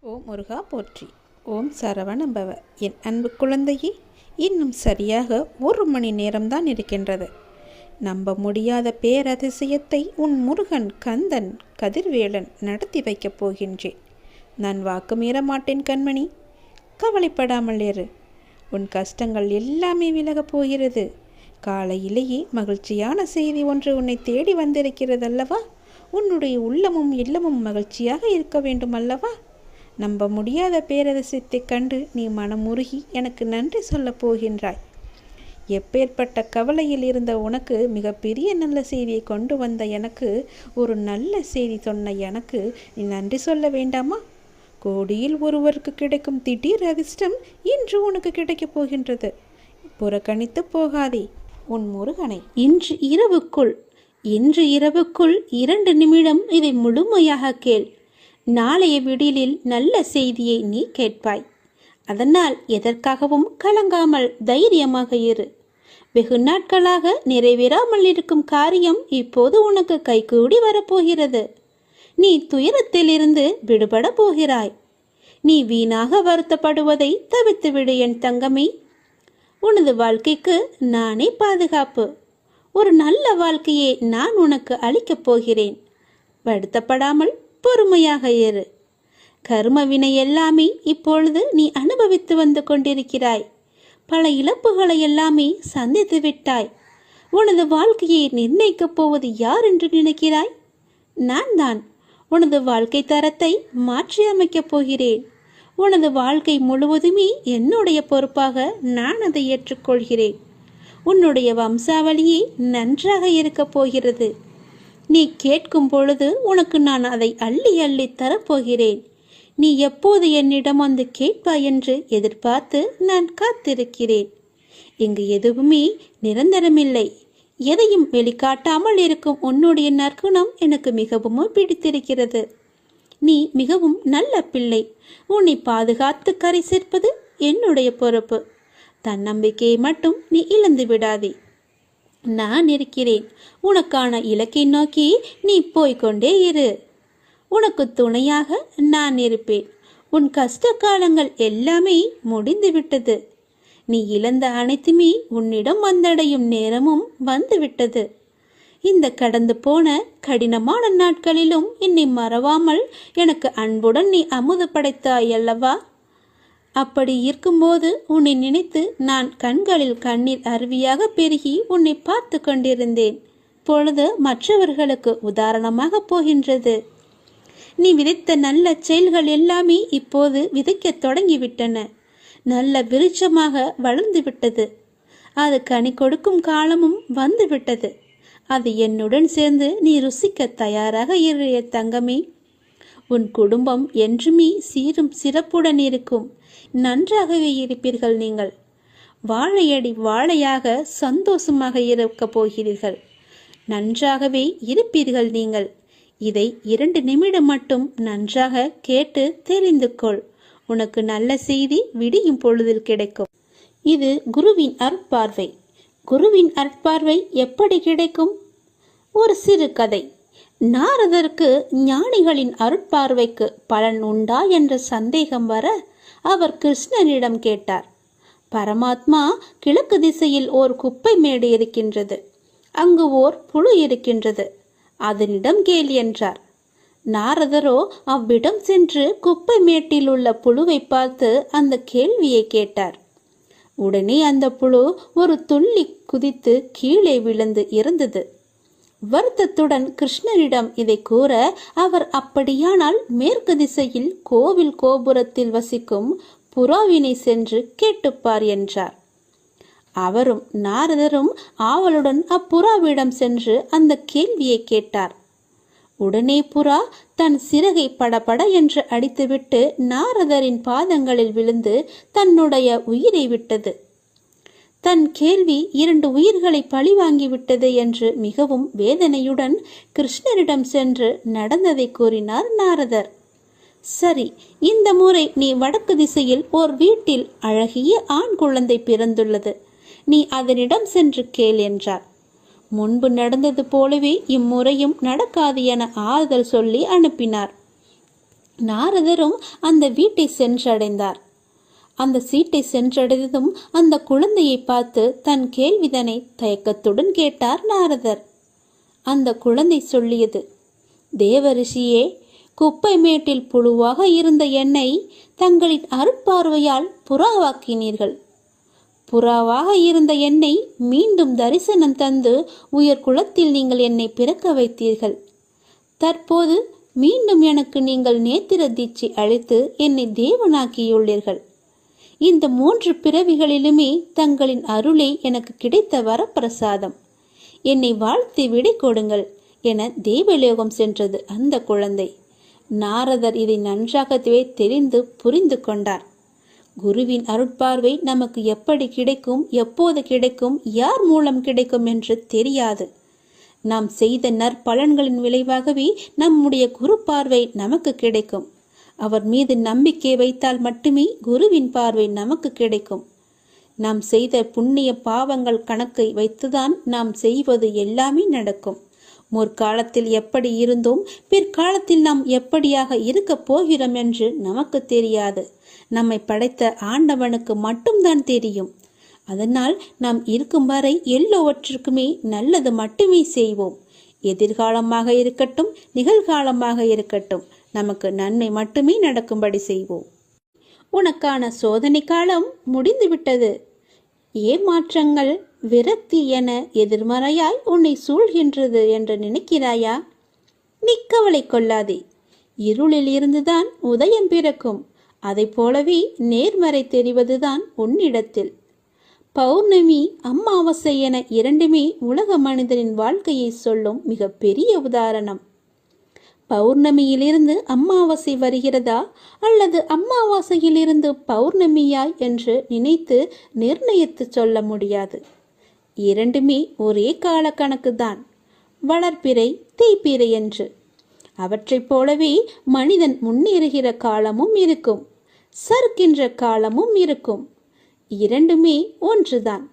ஓம் முருகா போற்றி. ஓம் சரவணபவ. என் அன்பு குழந்தையே, இன்னும் சரியாக 1 மணி நேரம்தான் இருக்கின்றது. நம்ப முடியாத பேரதிசயத்தை உன் முருகன் கந்தன் கதிர்வேலன் நடத்தி வைக்கப் போகின்றேன். நான் வாக்கு மீற மாட்டேன் கண்மணி. கவலைப்படாமல் இரு. உன் கஷ்டங்கள் எல்லாமே விலகப் போகிறது. காலையிலேயே மகிழ்ச்சியான செய்தி ஒன்று உன்னை தேடி வந்திருக்கிறதல்லவா? உன்னுடைய உள்ளமும் இல்லமும் மகிழ்ச்சியாக இருக்க வேண்டும் அல்லவா? நம்ப முடியாத பேரதிசயத்தைக் கண்டு நீ மனமுருகி எனக்கு நன்றி சொல்லப் போகின்றாய். எப்பேற்பட்ட கவலையில் இருந்த உனக்கு மிகப்பெரிய நல்ல செய்தியை கொண்டு வந்த எனக்கு, ஒரு நல்ல செய்தி சொன்ன எனக்கு நீ நன்றி சொல்ல வேண்டாமா? கோடியில் ஒருவருக்கு கிடைக்கும் திடீர் அதிர்ஷ்டம் இன்று உனக்கு கிடைக்கப் போகின்றது. புறக்கணித்து போகாதே உன் முருகனை. இன்று இரவுக்குள் 2 நிமிடம் இதை முழுமையாக கேள். நாளைய விடியலில் நல்ல செய்தியை நீ கேட்பாய். அதனால் எதற்காகவும் கலங்காமல் தைரியமாக இரு. வெகு நாட்களாக நிறைவேறாமல் இருக்கும் காரியம் இப்போது உனக்கு கைகூடி வரப்போகிறது. நீ துயரத்திலிருந்து விடுபட போகிறாய். நீ வீணாக வருத்தப்படுவதை தவிர்த்துவிடு என் தங்கமே. உனது வாழ்க்கைக்கு நானே பாதுகாப்பு. ஒரு நல்ல வாழ்க்கையை நான் உனக்கு அளிக்கப் போகிறேன். வருத்தப்படாமல் பொறுமையாக இரு. கர்ம வினை எல்லாமே இப்பொழுது நீ அனுபவித்து வந்து கொண்டிருக்கிறாய். பல இழப்புகளை எல்லாமே சந்தித்து விட்டாய். உனது வாழ்க்கையை நிர்ணயிக்கப் போவது யார் என்று நினைக்கிறாய்? நான் தான். உனது வாழ்க்கை தரத்தை மாற்றி அமைக்கப் போகிறேன். உனது வாழ்க்கை முழுவதுமே என்னுடைய பொறுப்பாக நான் அதை ஏற்றுக்கொள்கிறேன். உன்னுடைய வம்சாவளியே நன்றாக இருக்கப் போகிறது. நீ கேட்கும் பொழுது உனக்கு நான் அதை அள்ளி அள்ளி தரப்போகிறேன். நீ எப்போது என்னிடம் வந்து கேட்பாய் என்று எதிர்பார்த்து நான் காத்திருக்கிறேன். இங்கு எதுவுமே நிரந்தரமில்லை. எதையும் வெளிக்காட்டாமல் இருக்கும் உன்னுடைய நற்குணம் எனக்கு மிகவும் பிடித்திருக்கிறது. நீ மிகவும் நல்ல பிள்ளை. உன்னை பாதுகாத்து கரை சேர்ப்பது என்னுடைய பொறுப்பு. தன்னம்பிக்கையை மட்டும் நீ இழந்து விடாதே. நான் இருக்கிறேன். உனக்கான இலக்கை நோக்கி நீ போய்கொண்டே இரு. உனக்கு துணையாக நான் இருப்பேன். உன் கஷ்ட காலங்கள் எல்லாமே முடிந்துவிட்டது. நீ இழந்த அனைத்துமே உன்னிடம் வந்தடையும் நேரமும் வந்துவிட்டது. இந்த கடந்து போன கடினமான நாட்களிலும் என்னை மறவாமல் எனக்கு அன்புடன் நீ அமுது படைத்தாய் அல்லவா? அப்படி இருக்கும்போது உன்னை நினைத்து நான் கண்களில் கண்ணீர் அருவியாக பெருகி உன்னை பார்த்து கொண்டிருந்தேன். பொழுது மற்றவர்களுக்கு உதாரணமாக போகின்றது. நீ விதைத்த நல்ல செயல்கள் எல்லாமே இப்போது விதைக்க தொடங்கிவிட்டன. நல்ல விருட்சமாக வளர்ந்து விட்டது. அது கனி கொடுக்கும் காலமும் வந்துவிட்டது. அது என்னுடன் சேர்ந்து நீ ருசிக்க தயாராக இரு தங்கமே. உன் குடும்பம் என்றுமே சீரும் சிறப்புடன் இருக்கும். நன்றாகவே இருப்பீர்கள். நீங்கள் வாழையடி வாழையாக சந்தோஷமாக இருக்கப் போகிறீர்கள். நன்றாகவே இருப்பீர்கள் நீங்கள். இதை 2 நிமிடம் மட்டும் நன்றாக கேட்டு தெரிந்து கொள். உனக்கு நல்ல செய்தி விடியும் பொழுதில் கிடைக்கும். இது குருவின் அருட்பார்வை. குருவின் அருட்பார்வை எப்படி கிடைக்கும்? ஒரு சிறு கதை. நாரதருக்கு ஞானிகளின் அருட்பார்வைக்கு பலன் உண்டா என்ற சந்தேகம் வர அவர் கிருஷ்ணனிடம் கேட்டார். பரமாத்மா, கிழக்கு திசையில் ஓர் குப்பை மேடு இருக்கின்றது. அங்கு ஓர் புழு இருக்கின்றது. அதனிடம் கேள் என்றார். நாரதரோ அவ்விடம் சென்று குப்பை மேட்டில் உள்ள புழுவை பார்த்து அந்த கேள்வியை கேட்டார். உடனே அந்த புழு ஒரு துள்ளி குதித்து கீழே விழுந்து இறந்தது. வருத்தத்துடன் கிருஷ்ணரிடம் இதை கூற அவர், அப்படியானால் மேற்கு திசையில் கோவில் கோபுரத்தில் வசிக்கும் புறாவினை சென்று கேட்டுப்பார் என்றார். அவரும் நாரதரும் ஆவலுடன் அப்புறாவிடம் சென்று அந்த கேள்வியை கேட்டார். உடனே புறா தன் சிறகை படபட என்று அடித்துவிட்டு நாரதரின் பாதங்களில் விழுந்து தன்னுடைய உயிரை விட்டது. தன் கேள்வி 2 உயிர்களை பழி வாங்கிவிட்டது என்று மிகவும் வேதனையுடன் கிருஷ்ணரிடம் சென்று நடந்ததை கூறினார் நாரதர். சரி, இந்த முறை நீ வடக்கு திசையில் ஓர் வீட்டில் அழகிய ஆண் குழந்தை பிறந்துள்ளது. நீ அதனிடம் சென்று கேள் என்றார். முன்பு நடந்தது போலவே இம்முறையும் நடக்காது என ஆறுதல் சொல்லி அனுப்பினார். நாரதரும் அந்த வீட்டை சென்றடைந்தார். அந்த சீட்டை சென்றடைந்ததும் அந்த குழந்தையை பார்த்து தன் கேள்விதனை தயக்கத்துடன் கேட்டார் நாரதர். அந்த குழந்தை சொல்லியது, தேவரிஷியே, குப்பை மேட்டில் புழுவாக இருந்த என்னை தங்களின் அருட்பார்வையால் புறாவாக்கினீர்கள். புறாவாக இருந்த என்னை மீண்டும் தரிசனம் தந்து உயர் குலத்தில் நீங்கள் என்னை பிறக்க வைத்தீர்கள். தற்போது மீண்டும் எனக்கு நீங்கள் நேத்திர தீட்சை அளித்து என்னை தேவனாக்கியுள்ளீர்கள். இந்த 3 பிறவிகளிலுமே தங்களின் அருளே எனக்கு கிடைத்த வரப்பிரசாதம். என்னை வாழ்த்தி விடை கொடுங்கள் என தேவலோகம் சென்றது அந்த குழந்தை. நாரதர் இதை நன்றாகவே தெரிந்து புரிந்து கொண்டார். குருவின் அருட்பார்வை நமக்கு எப்படி கிடைக்கும், எப்போது கிடைக்கும், யார் மூலம் கிடைக்கும் என்று தெரியாது. நாம் செய்த நற்பலன்களின் விளைவாகவே நம்முடைய குரு பார்வை நமக்கு கிடைக்கும். அவர் மீது நம்பிக்கை வைத்தால் மட்டுமே குருவின் பார்வை நமக்கு கிடைக்கும். நாம் செய்த புண்ணிய பாவங்கள் கணக்கை வைத்துதான் நாம் செய்வது எல்லாமே நடக்கும். முற்காலத்தில் எப்படி இருந்தோம், பிற்காலத்தில் நாம் எப்படியாக இருக்கப் போகிறோம் என்று நமக்கு தெரியாது. நம்மை படைத்த ஆண்டவனுக்கு மட்டும்தான் தெரியும். அதனால் நாம் இருக்கும் வரை எல்லோவற்றிற்குமே நல்லது மட்டுமே செய்வோம். எதிர்காலமாக இருக்கட்டும், நிகழ்காலமாக இருக்கட்டும், நமக்கு நன்மை மட்டுமே நடக்கும்படி செய்வோம். உனக்கான சோதனை காலம் முடிந்துவிட்டது. ஏமாற்றங்கள், விரக்தி என எதிர்மறையாய் உன்னை சூழ்கின்றது என்று நினைக்கிறாயா? நீ கவலை கொள்ளாதே. இருளில் இருந்துதான் உதயம் பிறக்கும். அதை போலவே நேர்மறை தெரிவதுதான் உன்னிடத்தில். பௌர்ணமி, அமாவாசை என இரண்டுமே உலக மனிதனின் வாழ்க்கையை சொல்லும் மிக பெரிய உதாரணம். பௌர்ணமியிலிருந்து அமாவாசை வருகிறதா அல்லது அமாவாசையிலிருந்து பௌர்ணமியாய் என்று நினைத்து நிர்ணயித்து சொல்ல முடியாது. இரண்டுமே ஒரே கால கணக்கு தான், வளர்ப்பிறை தேய்பிறை என்று. அவற்றைப் போலவே மனிதன் முன்னேறுகிற காலமும் இருக்கும், சறுக்கின்ற காலமும் இருக்கும். இரண்டுமே ஒன்றுதான்.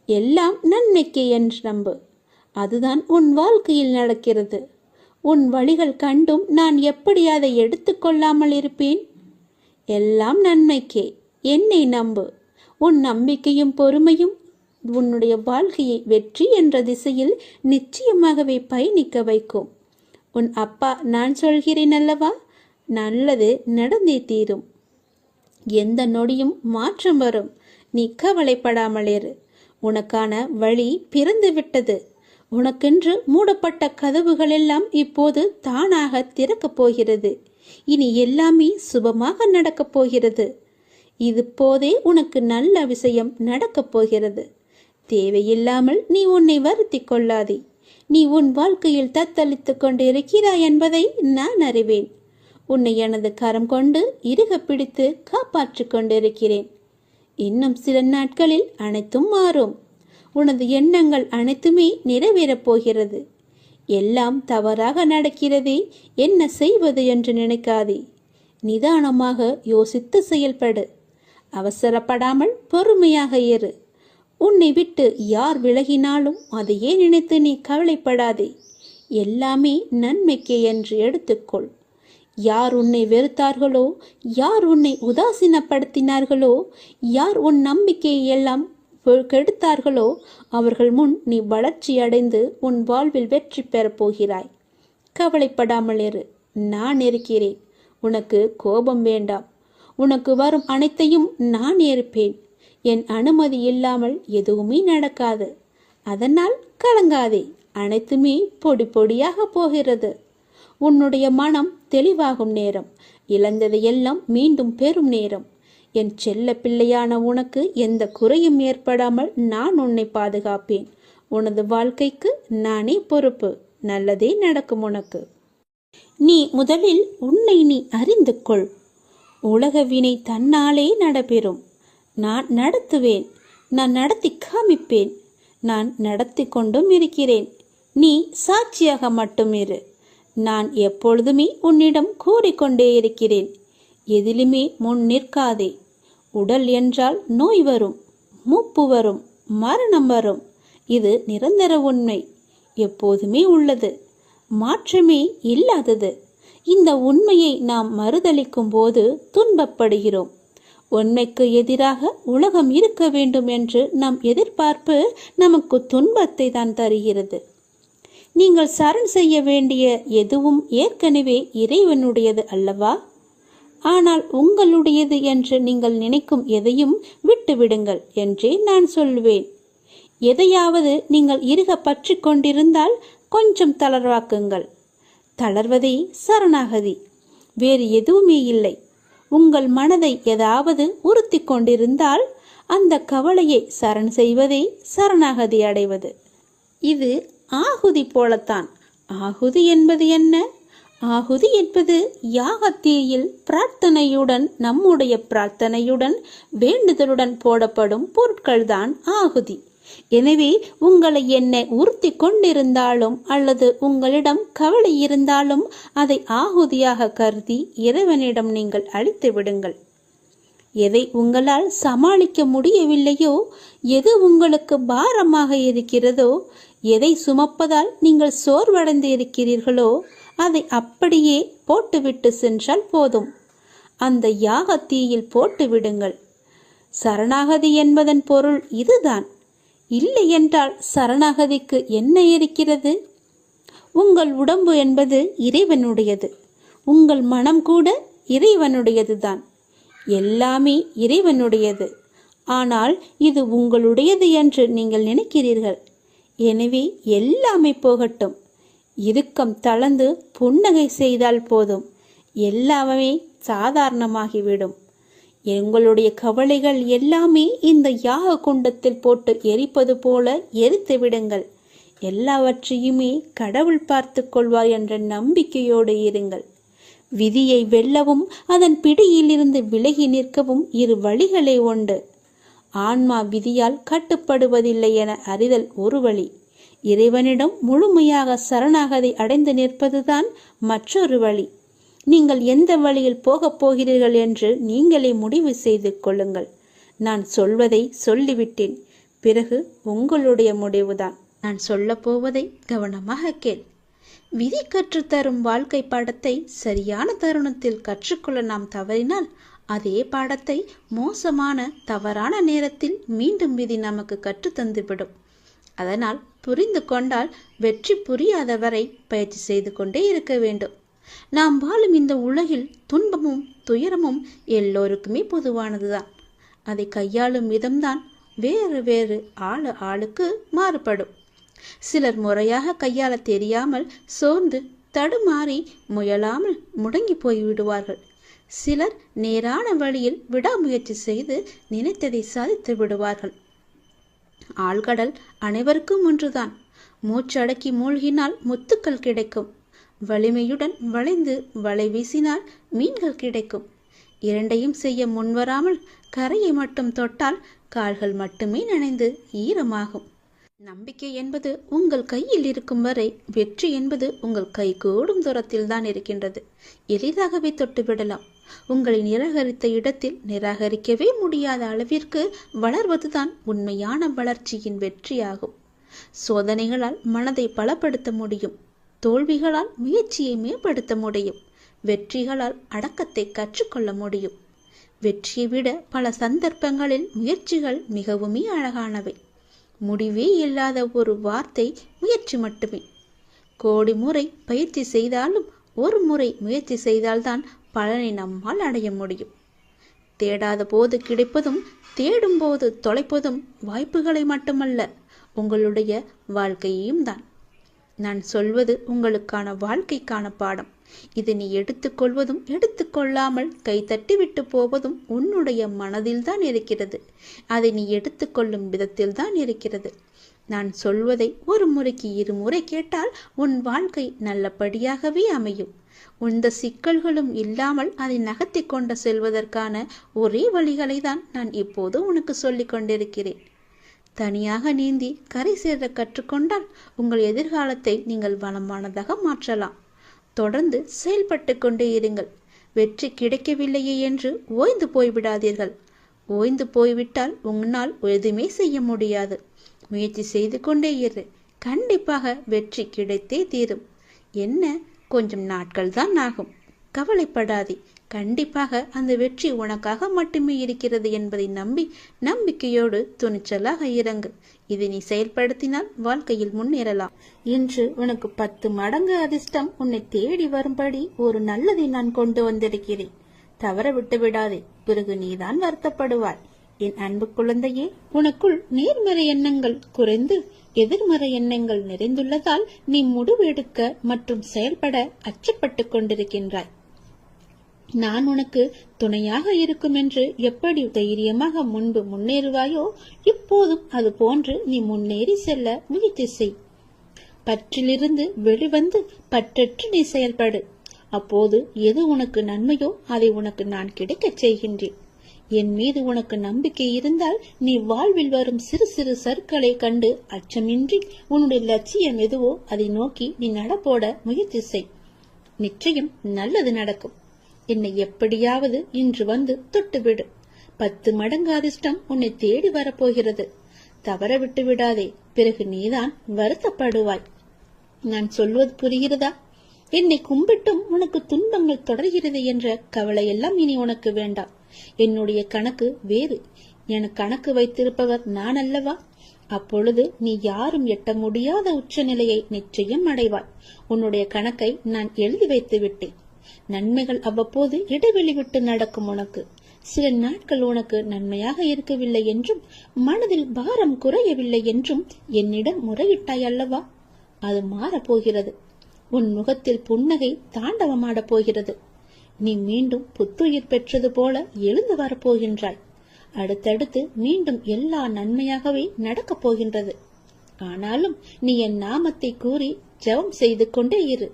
எல்லாம் நன்மைக்கே என்று நம்பு. அதுதான் உன் வாழ்க்கையில் நடக்கிறது. உன் வழிகள் கண்டும் நான் எப்படி அதை எடுத்துக்கொள்ளாமல் இருப்பேன்? எல்லாம் நன்மைக்கே. என்னை நம்பு. உன் நம்பிக்கையும் பொறுமையும் உன்னுடைய வாழ்க்கையை வெற்றி என்ற திசையில் நிச்சயமாகவே பயணிக்க வைக்கும். உன் அப்பா நான் சொல்கிறேன் அல்லவா, நல்லது நடந்தே தீரும். எந்த நொடியும் மாற்றம் வரும். நீ கவலைப்படாமல் இரு. உனக்கான வழி பிறந்து விட்டது. உனக்கென்று மூடப்பட்ட கதவுகள் எல்லாம் இப்போது தானாக திறக்கப் போகிறது. இனி எல்லாமே சுபமாக நடக்கப் போகிறது. இது போதே உனக்கு நல்ல விஷயம் நடக்கப் போகிறது. தேவையில்லாமல் நீ உன்னை வருத்தி கொள்ளாதே. நீ உன் வாழ்க்கையில் தத்தளித்து கொண்டு இருக்கிறாய் என்பதை நான் அறிவேன். உன்னை எனது கரம் கொண்டு இறுக பிடித்து காப்பாற்றி கொண்டிருக்கிறேன். இன்னும் சில நாட்களில் அனைத்தும் மாறும். உனது எண்ணங்கள் அனைத்துமே நிறைவேறப் போகிறது. எல்லாம் தவறாக நடக்கிறதே, என்ன செய்வது என்று நினைக்காதே. நிதானமாக யோசித்து செயல்படு. அவசரப்படாமல் பொறுமையாக இரு. உன்னை விட்டு யார் விலகினாலும் அதையே நினைத்து நீ கவலைப்படாதே. எல்லாமே நன்மைக்கே என்று எடுத்துக்கொள். யார் உன்னை வெறுத்தார்களோ, யார் உன்னை உதாசீனப்படுத்தினார்களோ, யார் உன் நம்பிக்கையை எல்லாம் கெடுத்தார்களோ, அவர்கள் முன் நீ வளர்ச்சி அடைந்து உன் வாழ்வில் வெற்றி பெறப் போகிறாய். கவலைப்படாமல் இரு. நான் இருக்கிறேன். உனக்கு கோபம் வேண்டாம். உனக்கு வரும் அனைத்தையும் நான் ஏற்பேன். என் அனுமதி இல்லாமல் எதுவுமே நடக்காது. அதனால் கலங்காதே. அனைத்துமே பொடி பொடியாக போகிறது. உன்னுடைய மனம் தெளிவாகும் நேரம். இழந்ததையெல்லாம் மீண்டும் பெறும் நேரம். என் செல்ல பிள்ளையான உனக்கு எந்த குறையும் ஏற்படாமல் நான் உன்னை பாதுகாப்பேன். உனது வாழ்க்கைக்கு நானே பொறுப்பு. நல்லதே நடக்கும் உனக்கு. நீ முதலில் உன்னை நீ அறிந்து கொள். உலக வினை தன்னாலே நடைபெறும். நான் நடத்துவேன். நான் நடத்தி காமிப்பேன். நான் நடத்தி கொண்டும் இருக்கிறேன். நீ சாட்சியாக மட்டும் இரு. நான் எப்பொழுதுமே உன்னிடம் கூறிக்கொண்டே இருக்கிறேன். எதிலுமே முன் நிற்காதே. உடல் என்றால் நோய் வரும், மூப்பு வரும், மரணம் வரும். இது நிரந்தர உண்மை. எப்போதுமே உள்ளது. மாற்றமே இல்லாதது. இந்த உண்மையை நாம் மறுதலிக்கும் போது துன்பப்படுகிறோம். உண்மைக்கு எதிராக உலகம் இருக்க வேண்டும் என்று நம் எதிர்பார்ப்பு நமக்கு துன்பத்தை தான் தருகிறது. நீங்கள் சரண் செய்ய வேண்டிய எதுவும் ஏற்கனவே இறைவனுடையது அல்லவா? ஆனால் உங்களுடையது என்று நீங்கள் நினைக்கும் எதையும் விட்டுவிடுங்கள் என்றே நான் சொல்வேன். எதையாவது நீங்கள் இறுக பற்றி கொண்டிருந்தால் கொஞ்சம் தளர்வாக்குங்கள். தளர்வதே சரணாகதி, வேறு எதுவுமே இல்லை. உங்கள் மனதை ஏதாவது உறுத்தி கொண்டிருந்தால் அந்த கவலையை சரண் செய்வதே சரணாகதி அடைவது. இது ஆகுதி போலத்தான். ஆகுதி என்பது என்ன? ஆகுதி என்பது யாகத்தீயில் பிரார்த்தனையுடன், நம்முடைய பிரார்த்தனையுடன், வேண்டுதலுடன் போடப்படும் பொருட்கள்தான் ஆகுதி. எனவே உங்களை என்னை உறுத்தி கொண்டிருந்தாலும் அல்லது உங்களிடம் கவலை இருந்தாலும் அதை ஆகுதியாக கருதி இறைவனிடம் நீங்கள் அளித்து விடுங்கள். எதை உங்களால் சமாளிக்க முடியவில்லையோ, எது உங்களுக்கு பாரமாக இருக்கிறதோ, எதை சுமப்பதால் நீங்கள் சோர்வடைந்து இருக்கிறீர்களோ அதை அப்படியே போட்டுவிட்டு சென்றால் போதும். அந்த யாகத்தீயில் போட்டு விடுங்கள். சரணாகதி என்பதன் பொருள் இதுதான். இல்லை என்றால் சரணாகதிக்கு என்ன இருக்கிறது? உங்கள் உடம்பு என்பது இறைவனுடையது. உங்கள் மனம் கூட இறைவனுடையது தான். எல்லாமே இறைவனுடையது. ஆனால் இது உங்களுடையது என்று நீங்கள் நினைக்கிறீர்கள். எனவே எல்லாமே போகட்டும். இறுக்கம் தளர்ந்து புன்னகை செய்தால் போதும், எல்லாமே சாதாரணமாகிவிடும். எங்களுடைய கவலைகள் எல்லாமே இந்த யாக குண்டத்தில் போட்டு எரிப்பது போல எரித்து விடுங்கள். எல்லாவற்றையுமே கடவுள் பார்த்து கொள்வார் என்ற நம்பிக்கையோடு இருங்கள். விதியை வெல்லவும் அதன் பிடியிலிருந்து விலகி நிற்கவும் இரு வழிகளே உண்டு. ஆன்மா விதியால் கட்டுப்படுவதில்லை என அறிதல் ஒரு வழி. இறைவனிடம் முழுமையாக சரணாகதி அடைந்து நிற்பதுதான் மற்றொரு வழி. நீங்கள் எந்த வழியில் போகப் போகிறீர்கள் என்று நீங்களே முடிவு செய்து கொள்ளுங்கள். நான் சொல்வதை சொல்லிவிட்டேன். பிறகு உங்களுடைய முடிவுதான். நான் சொல்ல போவதை கவனமாக கேள். விதி கற்றுத்தரும் வாழ்க்கை பாடத்தை சரியான தருணத்தில் கற்றுக்கொள்ள நாம் தவறினால் அதே பாடத்தை மோசமான தவறான நேரத்தில் மீண்டும் விதி நமக்கு கற்றுத்தந்துவிடும். அதனால் புரிந்து கொண்டால் வெற்றி, புரியாதவரை பயிற்சி செய்து கொண்டே இருக்க வேண்டும். நாம் வாழும் இந்த உலகில் துன்பமும் துயரமும் எல்லோருக்குமே பொதுவானதுதான். அதை கையாளும் விதம்தான் வேறு வேறு ஆளுக்கு மாறுபடும். சிலர் முறையாக கையாள தெரியாமல் சோர்ந்து தடுமாறி முயலாமல் முடங்கி போய்விடுவார்கள். சிலர் நேரான வழியில் விடாமுயற்சி செய்து நினைத்ததை சாதித்து விடுவார்கள். ஆழ்கடல் அனைவருக்கும் ஒன்றுதான். மூச்சடக்கி மூழ்கினால் முத்துக்கள் கிடைக்கும். வலிமையுடன் வளைந்து வலை வீசினால் மீன்கள் கிடைக்கும். இரண்டையும் செய்ய முன்வராமல் கரையை மட்டும் தொட்டால் கால்கள் மட்டுமே நனைந்து ஈரமாகும். நம்பிக்கை என்பது உங்கள் கையில் இருக்கும் வரை வெற்றி என்பது உங்கள் கை கூடும் தூரத்தில் தான் இருக்கின்றது. எளிதாகவே தொட்டுவிடலாம். உங்களை நிராகரித்த இடத்தில் நிராகரிக்கவே முடியாத அளவிற்கு வளர்வதுதான் உண்மையான வளர்ச்சியின் வெற்றியாகும். சோதனைகளால் மனதை பலப்படுத்த முடியும். தோல்விகளால் முயற்சியை மேம்படுத்த முடியும். வெற்றிகளால் அடக்கத்தை கற்றுக்கொள்ள முடியும். வெற்றியை விட பல சந்தர்ப்பங்களில் முயற்சிகள் மிகவுமே அழகானவை. முடிவே இல்லாத ஒரு வார்த்தை முயற்சி மட்டுமே. கோடி முறை பயிற்சி செய்தாலும் ஒரு முறை முயற்சி செய்தால்தான் பலனை நம்மால் அடைய முடியும். தேடாத போது கிடைப்பதும் தேடும் போது தொலைப்பதும் வாய்ப்புகளை மட்டுமல்ல, உங்களுடைய வாழ்க்கையையும் தான். நான் சொல்வது உங்களுக்கான வாழ்க்கைக்கான பாடம். இதை நீ எடுத்துக்கொள்வதும் எடுத்துக்கொள்ளாமல் கைத்தட்டி விட்டு போவதும் உன்னுடைய மனதில்தான் இருக்கிறது. அதை நீ எடுத்துக்கொள்ளும் விதத்தில்தான் இருக்கிறது. நான் சொல்வதை ஒரு முறைக்கு இருமுறை கேட்டால் உன் வாழ்க்கை நல்லபடியாகவே அமையும். எந்த சிக்கல்களும் இல்லாமல் அதை நகர்த்தி கொண்டு செல்வதற்கான ஒரே வழிகளை தான் நான் இப்போது உனக்கு சொல்லிக் கொண்டிருக்கிறேன். தனியாக நீந்தி கரை சேர கற்றுக்கொண்டால் உங்கள் எதிர்காலத்தை நீங்கள் வளமானதாக மாற்றலாம். தொடர்ந்து செயல்பட்டு கொண்டே இருங்கள். வெற்றி கிடைக்கவில்லையே என்று ஓய்ந்து போய்விடாதீர்கள். ஓய்ந்து போய்விட்டால் உன்னால் எதுவுமே செய்ய முடியாது. முயற்சி செய்து கொண்டே இரு. கண்டிப்பாக வெற்றி கிடைத்தே தீரும். என்ன கொஞ்சம் நாட்கள் தான் ஆகும். கவலைப்படாதே. கண்டிப்பாக அந்த வெற்றி உனக்காக மட்டுமே இருக்கிறது என்பதை நம்பி நம்பிக்கையோடு துணிச்சலாக இறங்கு. இதை நீ செயல்படுத்தினால் வாழ்க்கையில் முன்னேறலாம். இன்று உனக்கு 10 மடங்கு அதிர்ஷ்டம் உன்னை தேடி வரும்படி ஒரு நல்லதை நான் கொண்டு வந்திருக்கிறேன். தவற விட்டு விடாதே, பிறகு நீதான் வருத்தப்படுவாய். என் அன்பு குழந்தையே, உனக்குள் நேர்மறை எண்ணங்கள் குறைந்து எதிர்மறை எண்ணங்கள் நிறைந்துள்ளதால் நீ முடிவெடுக்க மற்றும் செயல்பட அச்சப்பட்டு கொண்டிருக்கின்றாய். நான் உனக்கு துணையாக இருக்கும் என்று எப்படி தைரியமாக முன்பு முன்னேறுவாயோ இப்போதும் அது போன்று நீ முன்னேறி செல்ல முயற்சி செய். பற்றிலிருந்து வெளிவந்து பற்றற்று நீ செயல்படு. அப்போது எது உனக்கு நன்மையோ அதை உனக்கு நான் கிடைக்கச் செய்கின்றேன். என் மீது உனக்கு நம்பிக்கை இருந்தால் நீ வாழ்வில் வரும் சிறு சிறு சறுக்களை கண்டு அச்சமின்றி உன்னுடைய லட்சியம் எதுவோ அதை நோக்கி நீ நடப்போட முயற்சி செய். நிச்சயம் நல்லது நடக்கும். என்னை எப்படியாவது இன்று வந்து தொட்டுவிடு. 10 மடங்கு அதிர்ஷ்டம் உன்னை தேடி வரப்போகிறது. தவற விட்டு விடாதே, பிறகு நீதான் வருத்தப்படுவாய். நான் சொல்வது புரிகிறதா? என்னை கும்பிட்டும் உனக்கு துன்பங்கள் தொடர்கிறது என்ற கவலையெல்லாம் இனி உனக்கு வேண்டாம். என்னுடைய கணக்கு வேறு. எனக்கு கணக்கு வைத்திருப்பவர் நான் அல்லவா? அப்பொழுது நீ யாரும் எட்ட முடியாத உச்சநிலையை நிச்சயம் அடைவாய். உன்னுடைய கணக்கை நான் எழுதி வைத்து விட்டேன். நன்மைகள் அவ்வப்போது இடைவெளி விட்டு நடக்கும். உனக்கு சில நாட்கள் உனக்கு நன்மையாக இருக்கவில்லை என்றும் மனதில் பாரம் குறையவில்லை என்றும் என்னிடம் முறையிட்டாய் அல்லவா? அது மாறப்போகிறது. உன் முகத்தில் புன்னகை தாண்டவமாடப் போகிறது. நீ மீண்டும் புத்துயிர் பெற்றது போல எழுந்து வரப்போகின்றாய். அடுத்தடுத்து மீண்டும் எல்லா நன்மையாகவே நடக்கப் போகின்றது. ஆனாலும் நீ என் நாமத்தை கூறி ஜெபம் செய்து கொண்டே இரு.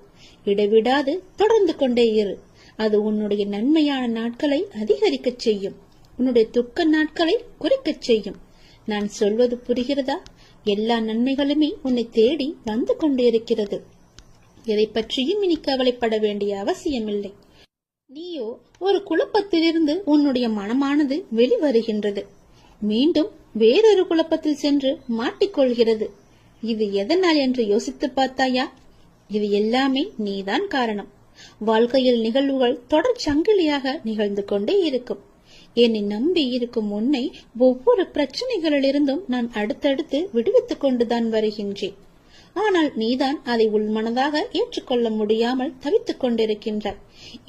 இடைவிடாது தொடர்ந்து கொண்டே இரு. அது உன்னுடைய நன்மையான நாட்களை அதிகரிக்கச் செய்யும். உன்னுடைய துக்க நாட்களை குறைக்கச் செய்யும். நான் சொல்வது புரிகிறதா? எல்லா நன்மைகளுமே உன்னை தேடி வந்து கொண்டிருக்கிறது. எதை பற்றியும் இனி கவலைப்பட வேண்டிய அவசியமில்லை. நீயோ ஒரு குழப்பத்திலிருந்து உன்னுடைய மனமானது வெளிவருகின்றது. மீண்டும் வேறொரு குழப்பத்தில் சென்று மாட்டிக்கொள்கிறது. இது எதனால் என்று யோசித்து பார்த்தாயா? இது எல்லாமே நீதான் காரணம். வாழ்க்கையில் நிகழ்வுகள் தொடர் சங்கிலியாக நிகழ்ந்து கொண்டே இருக்கும். என்னை நம்பி இருக்கும் உன்னை ஒவ்வொரு பிரச்சனைகளிலிருந்தும் நான் அடுத்தடுத்து விடுவித்துக் கொண்டுதான் வருகின்றேன். ஆனால் நீதான் அதை உள்மனதாக ஏற்றுக்கொள்ள முடியாமல் தவித்துக் கொண்டிருக்கின்றாய்.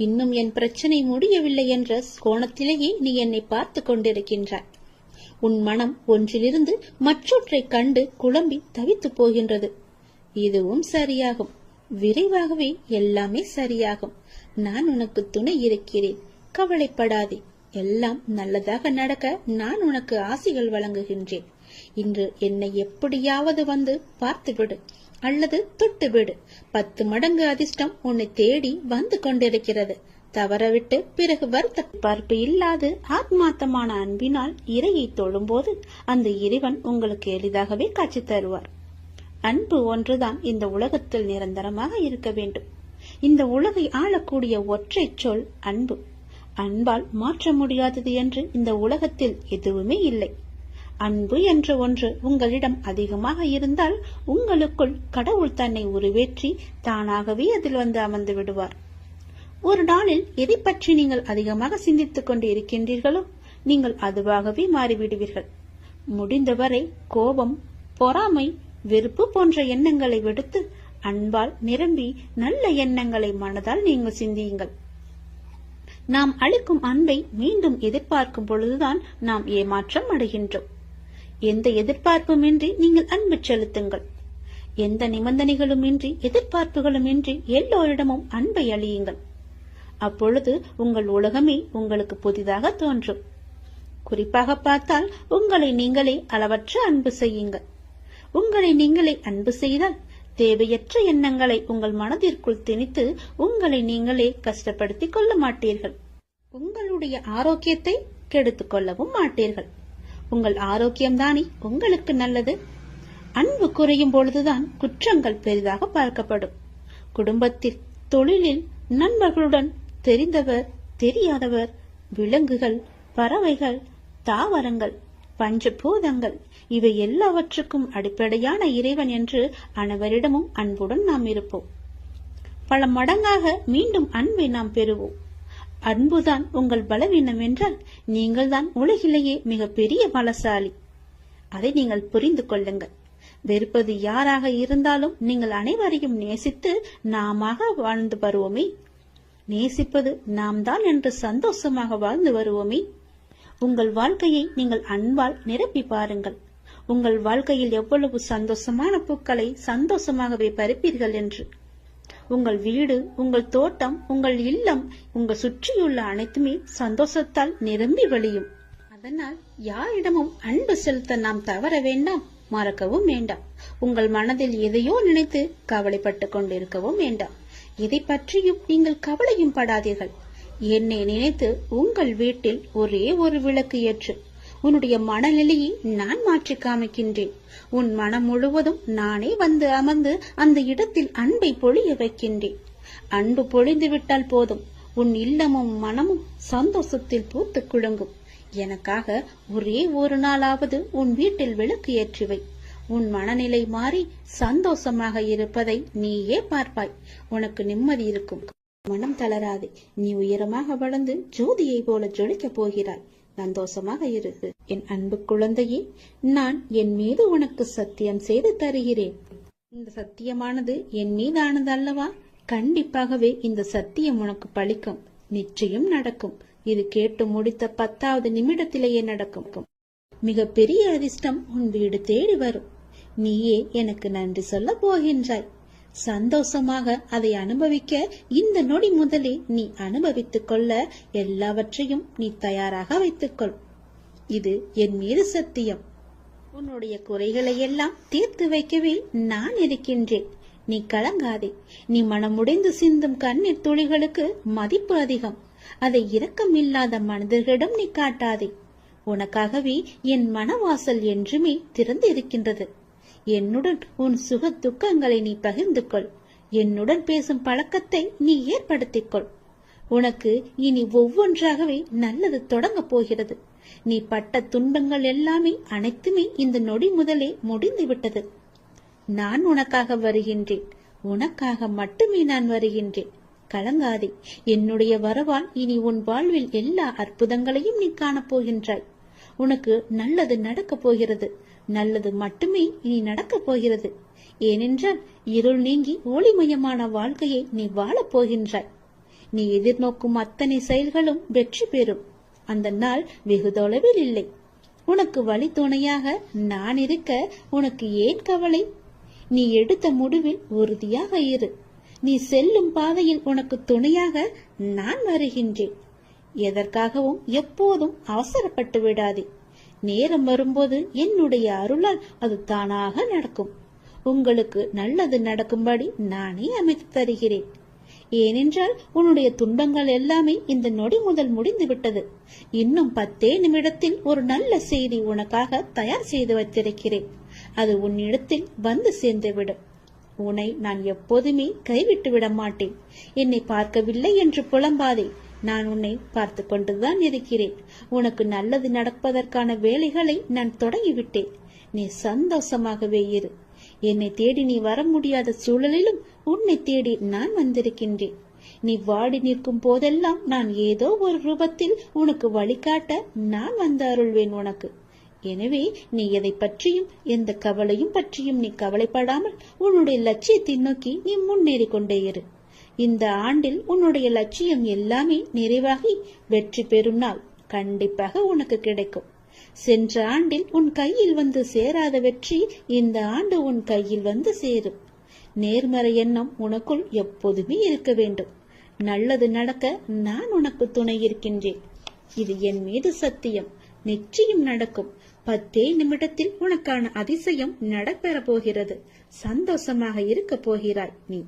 இன்னும் என் பிரச்சனை முடியவில்லை என்ற கோணத்திலேயே நீ என்னை பார்த்து கொண்டிருக்கின்றாய். உன் மனம் ஒன்றிலிருந்து மற்றொன்றை கண்டு குழம்பி தவித்து போகின்றது. இதுவும் சரியாகும். விரைவாகவே எல்லாமே சரியாகும். நான் உனக்கு துணை இருக்கிறேன். கவலைப்படாதே. எல்லாம் நல்லதாக நடக்க நான் உனக்கு ஆசிகள் வழங்குகின்றேன். இன்று என்னை எப்படியாவது வந்து பார்த்துவிடு அல்லது தொட்டுவிடு. 10 மடங்கு அதிர்ஷ்டம் உன்னை தேடி வந்து கொண்டிருக்கிறது. தவறவிட்டு பிறகு வருத்த பார்ப்பு இல்லாது ஆத்மார்த்தமான அன்பினால் இறையை தொழும்போது அந்த இறைவன் உங்களுக்கு எளிதாகவே காட்சி தருவார். அன்பு ஒன்றுதான் இந்த உலகத்தில் நிரந்தரமாக இருக்க வேண்டும். இந்த உலகை ஆளக்கூடிய ஒற்றை சொல் அன்பு. அன்பால் மாற்ற முடியாதது என்று இந்த உலகத்தில் எதுவுமே இல்லை. அன்பு என்ற ஒன்று உங்களிடம் அதிகமாக இருந்தால் உங்களுக்குள் கடவுள் தன்னை உருவேற்றி தானாகவே அதில் வந்து அமர்ந்து விடுவார். ஒரு நாளில் எதை பற்றி நீங்கள் அதிகமாக சிந்தித்துக் கொண்டு இருக்கின்றீர்களோ நீங்கள் அதுவாகவே மாறிவிடுவீர்கள். முடிந்தவரை கோபம், பொறாமை, வெறுப்பு போன்ற எண்ணங்களை விடுத்து அன்பால் நிரம்பி நல்ல எண்ணங்களை மனதால் நீங்கள் சிந்தியுங்கள். நாம் அளிக்கும் அன்பை மீண்டும் எதிர்பார்க்கும் பொழுதுதான் நாம் ஏமாற்றம் அடைகின்றோம். எந்த எதிர்பார்ப்புமின்றி நீங்கள் அன்பு செலுத்துங்கள். எந்த நிபந்தனைகளும் இன்றி எதிர்பார்ப்புகளும் இன்றி எல்லோரிடமும் அன்பை அளியுங்கள். அப்பொழுது உங்கள் உலகமே உங்களுக்கு புதிதாக தோன்றும். குறிப்பாக பார்த்தால் உங்களை நீங்களே அளவற்ற அன்பு செய்யுங்கள். உங்களை நீங்களே அன்பு செய்தால் தேவையற்ற எண்ணங்களை உங்கள் மனதிற்குள் திணித்து உங்களை நீங்களே கஷ்டப்படுத்திக் கொள்ள மாட்டீர்கள். உங்களுடைய ஆரோக்கியத்தை கெடுத்துக் கொள்ளவும் மாட்டீர்கள். உங்கள் ஆரோக்கியம்தானே உங்களுக்கு நல்லது. அன்பு குறையும் பொழுதுதான் குற்றங்கள் பெரிதாக பார்க்கப்படும். குடும்பத்தில், தொழிலில், நண்பர்களுடன், தெரிந்தவர், தெரியாதவர், விலங்குகள், பறவைகள், தாவரங்கள், பஞ்சபூதங்கள் இவை எல்லாவற்றுக்கும் அடிப்படையான இறைவன் என்று அனைவரிடமும் அன்புடன் நாம் இருப்போம். பல மடங்காக மீண்டும் அன்பை நாம் பெறுவோம். அன்புதான் உங்கள் பலவீனம் என்றால் நீங்கள் தான் உலகிலேயே மிக பெரிய பலசாலி. அதை நீங்கள் புரிந்து கொள்ளுங்கள். வெறுப்பது யாராக இருந்தாலும் நீங்கள் அனைவரையும் நேசித்து நாம வாழ்ந்து வருவோமே. நேசிப்பது நாம் தான் என்று சந்தோஷமாக வாழ்ந்து வருவோமே. உங்கள் வாழ்க்கையை நீங்கள் அன்பால் நிரப்பி பாருங்கள். உங்கள் வாழ்க்கையில் எவ்வளவு சந்தோஷமான பூக்களை சந்தோஷமாகவே பறிப்பீர்கள் என்று. உங்கள் வீடு, உங்கள் தோட்டம், உங்கள் இல்லம், உங்கள் சுற்றியுள்ள அனைத்துமே சந்தோஷத்தால் நிரம்பி வழியும். அதனால் யாரிடமும் அன்பு செலுத்த நாம் தவற வேண்டாம், மறக்கவும் வேண்டாம். உங்கள் மனதில் எதையோ நினைத்து கவலைப்பட்டு கொண்டிருக்கவும் வேண்டாம். இதை பற்றியும் நீங்கள் கவலையும் படாதீர்கள். என்னை நினைத்து உங்கள் வீட்டில் ஒரே ஒரு விளக்கு ஏற்று உன்னுடைய மனநிலையை நான் மாற்றி காமிக்கின்றேன். உன் மனம் முழுவதும் நானே வந்து அமர்ந்து அந்த இடத்தில் அன்பை பொழிய வைக்கின்றேன். அன்பு பொழிந்து விட்டால் போதும், உன் இல்லமும் மனமும் சந்தோஷத்தில் பூத்து குலுங்கும். எனக்காக ஒரே ஒரு நாளாவது உன் வீட்டில் விளக்கு ஏற்றுவை. உன் மனநிலை மாறி சந்தோஷமாக இருப்பதை நீயே பார்ப்பாய். உனக்கு நிம்மதி இருக்கும். மனம் தளராதே. நீ உயரமாக வளர்ந்து ஜோதியை போல ஜொலிக்க போகிறாய். சந்தோஷமாக இரு. என் அன்பு குழந்தையே, நான் என் மீது உனக்கு சத்தியம் செய்து தருகிறேன். இந்த சத்தியமானது என் மீதானது அல்லவா? கண்டிப்பாகவே இந்த சத்தியம் உனக்கு பலிக்கும். நிச்சயம் நடக்கும். இது கேட்டு முடித்த 10வது நிமிடத்திலேயே நடக்கும். மிக பெரிய அதிர்ஷ்டம் உன் வீடு தேடி வரும். நீயே எனக்கு நன்றி சொல்ல போகின்றாய். சந்தோஷமாக அதை அனுபவிக்க இந்த நொடி முதலே நீ அனுபவித்துக் கொள்ள எல்லாவற்றையும் நீ தயாராக வைத்துக்கொள். இது என் மீது சத்தியம். உன்னுடைய குறைகளை எல்லாம் தீர்த்து வைக்கவே நான் இருக்கின்றேன். நீ கலங்காதே. நீ மனமுடைந்து சிந்தும் கண்ணீர் துளிகளுக்கு மதிப்பு அதிகம். அதை இரக்கமில்லாத மனிதர்களிடம் நீ காட்டாதே. உனக்காகவே என் மனவாசல் என்றுமே திறந்து இருக்கின்றது. என்னுடன் உன் சுக துக்கங்களை நீ பகிர்ந்து கொள். என்னுடன் பேசும் பழக்கத்தை நீ ஏற்படுத்திக் கொள். உனக்கு இனி ஒவ்வொன்றாகவே நல்லது தொடங்க போகிறது. நீ பட்ட துன்பங்கள் எல்லாமே அனைத்துமே இந்த நொடி முதலே முடிந்து விட்டது. நான் உனக்காக வருகின்றேன். உனக்காக மட்டுமே நான் வருகின்றேன். கலங்காதே. என்னுடைய வரவால் இனி உன் வாழ்வில் எல்லா அற்புதங்களையும் நீ காணப்போகின்றாய். உனக்கு நல்லது நடக்கப் போகிறது. நல்லது மட்டுமே இனி நடக்கப் போகிறது. ஏனென்றால் இருள் நீங்கி ஒளிமயமான வாழ்க்கையை நீ வாழப் போகின்றாய். நீ எதிர்நோக்கும் அத்தனை செயல்களும் வெற்றி பெறும். அந்த நாள் வெகு தொலைவில் இல்லை. உனக்கு வழி துணையாக நான் இருக்க உனக்கு ஏன் கவலை? நீ எடுத்த முடிவில் உறுதியாக இரு. நீ செல்லும் பாதையில் உனக்கு துணையாக நான் வருகின்றேன். எதற்காகவும் எப்போதும் அவசரப்பட்டு விடாதே. நேரம் வரும்போது என்னுடைய அருளால் அது தானாக நடக்கும். உங்களுக்கு நல்லது நடக்கும்படி நானே அமைத்து தருகிறேன். ஏனென்றால் உன்னுடைய துன்பங்கள் எல்லாமே இந்த நொடி முதல் முடிந்து விட்டது. இன்னும் 10 நிமிடத்தில் ஒரு நல்ல செய்தி உனக்காக தயார் செய்து வைத்திருக்கிறேன். அது உன்னிடத்தில் வந்து சேர்ந்துவிடும். உன்னை நான் எப்போதுமே கைவிட்டு விட மாட்டேன். என்னை பார்க்கவில்லை என்று புலம்பாதே. நான் உன்னை பார்த்து கொண்டுதான் இருக்கிறேன். உனக்கு நல்லது நடப்பதற்கான வேலைகளை நான் தொடங்கிவிட்டேன். நீ சந்தோஷமாகவே இரு. என்னை தேடி நீ வர முடியாத சூழலிலும் உன்னை தேடி நான் வந்திருக்கின்றேன். நீ வாடி நிற்கும் போதெல்லாம் நான் ஏதோ ஒரு ரூபத்தில் உனக்கு வழிகாட்ட நான் வந்து அருள்வேன் உனக்கு. எனவே நீ எதை பற்றியும் எந்த கவலையும் பற்றியும் நீ கவலைப்படாமல் உன்னுடைய லட்சியத்தை நோக்கி நீ முன்னேறி கொண்டே இரு. இந்த ஆண்டில் உன்னுடைய லட்சியம் எல்லாமே நிறைவாகி வெற்றி பெறும் நாள் கண்டிப்பாக உனக்கு கிடைக்கும். சென்ற ஆண்டில் உன் கையில் வந்து சேராத வெற்றி இந்த ஆண்டு உன் கையில் வந்து சேரும். நேர்மறை எண்ணம் உனக்குள் எப்போதுமே இருக்க வேண்டும். நல்லது நடக்க நான் உனக்கு துணை இருக்கின்றேன். இது என் மீது சத்தியம். நிச்சயம் நடக்கும். 10 நிமிடத்தில் உனக்கான அதிசயம் நடைபெற போகிறது. சந்தோஷமாக இருக்க போகிறாய் நீ.